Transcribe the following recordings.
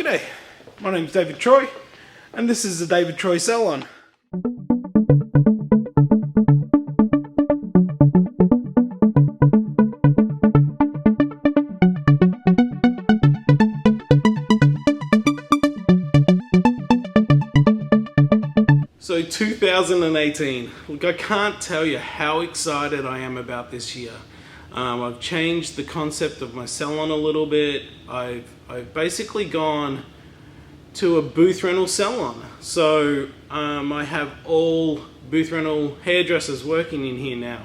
G'day, my name's David Troy, and this is the David Troy Salon. So 2018, look, I can't tell you how excited I am about this year. I've changed the concept of my salon a little bit. I've basically gone to a booth rental salon. So I have all booth rental hairdressers working in here now,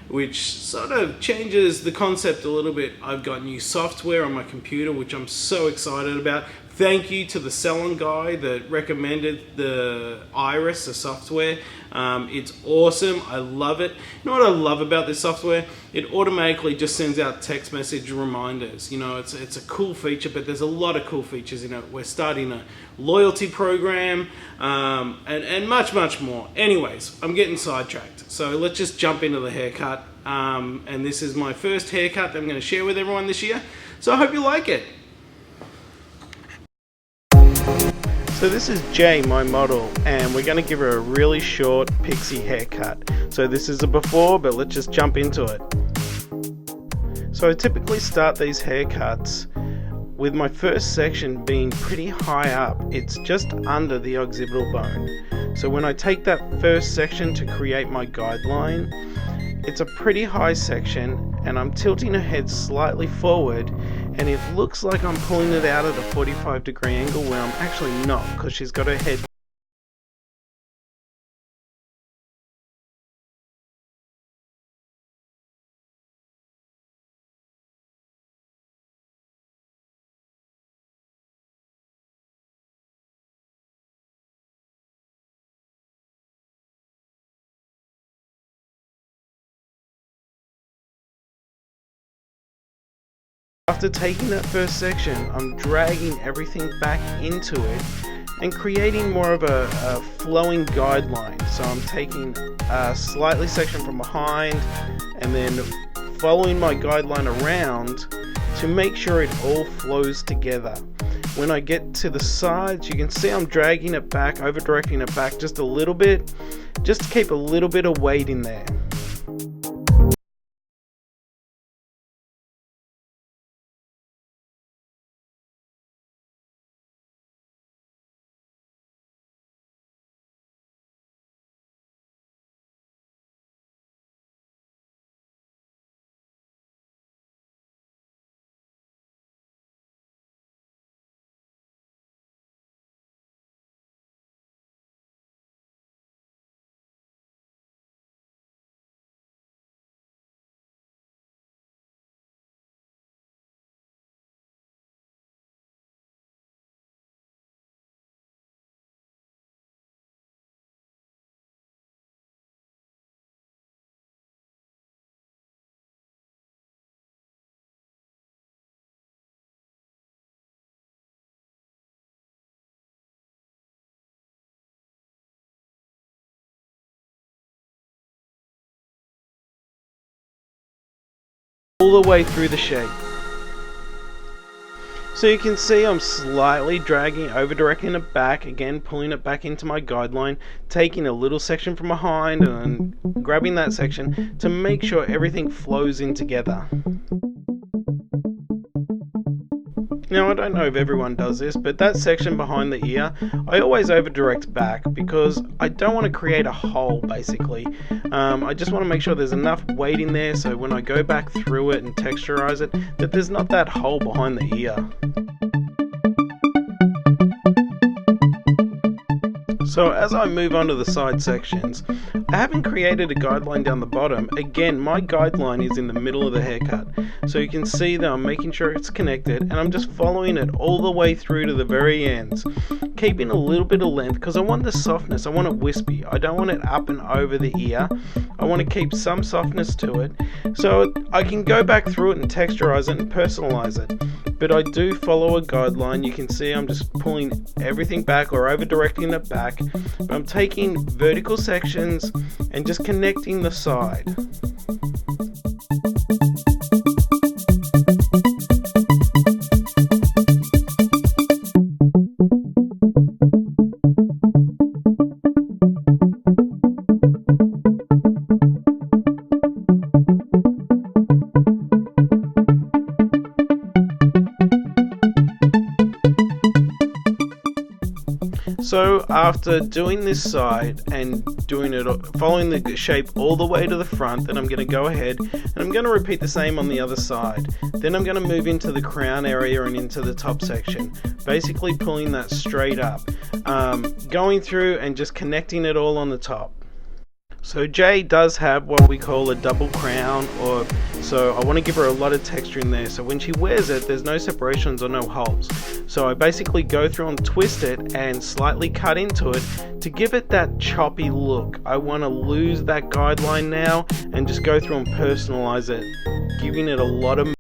which sort of changes the concept a little bit. I've got new software on my computer, which I'm so excited about. Thank you to the Salon guy that recommended the Iris, the software. It's awesome. I love it. You know what I love about this software? It automatically just sends out text message reminders. You know, it's a cool feature, but there's a lot of cool features in it. We're starting a loyalty program and much more. Anyways, I'm getting sidetracked. So let's just jump into the haircut. And this is my first haircut that I'm going to share with everyone this year. So I hope you like it. So this is Jay, my model, and we're going to give her a really short pixie haircut. So this is a before, but let's just jump into it. So I typically start these haircuts with my first section being pretty high up. It's just under the occipital bone. So when I take that first section to create my guideline, it's a pretty high section, and I'm tilting her head slightly forward, and it looks like I'm pulling it out at a 45-degree angle where I'm actually not, because she's got her head After taking that first section, I'm dragging everything back into it and creating more of a flowing guideline. So I'm taking a slightly section from behind and then following my guideline around to make sure it all flows together. When I get to the sides, you can see I'm dragging it back, over directing it back just a little bit, just to keep a little bit of weight in there. All the way through the shape. So you can see I'm slightly dragging, over directing it back, again pulling it back into my guideline, taking a little section from behind and grabbing that section to make sure everything flows in together. Now I don't know if everyone does this, but that section behind the ear, I always over direct back because I don't want to create a hole basically. I just want to make sure there's enough weight in there so when I go back through it and texturize it, that there's not that hole behind the ear. So as I move on to the side sections, I haven't created a guideline down the bottom. Again, my guideline is in the middle of the haircut. So you can see that I'm making sure it's connected and I'm just following it all the way through to the very ends. Keeping a little bit of length because I want the softness, I want it wispy. I don't want it up and over the ear. I want to keep some softness to it. So I can go back through it and texturize it and personalize it. But I do follow a guideline. You can see I'm just pulling everything back or over directing it back. I'm taking vertical sections and just connecting the side. So after doing this side and doing it, following the shape all the way to the front, then I'm going to go ahead and I'm going to repeat the same on the other side. Then I'm going to move into the crown area and into the top section, basically pulling that straight up, going through and just connecting it all on the top. So Jay does have what we call a double crown, so I want to give her a lot of texture in there, so when she wears it there's no separations or no holes. So I basically go through and twist it and slightly cut into it to give it that choppy look. I want to lose that guideline now and just go through and personalize it, giving it a lot of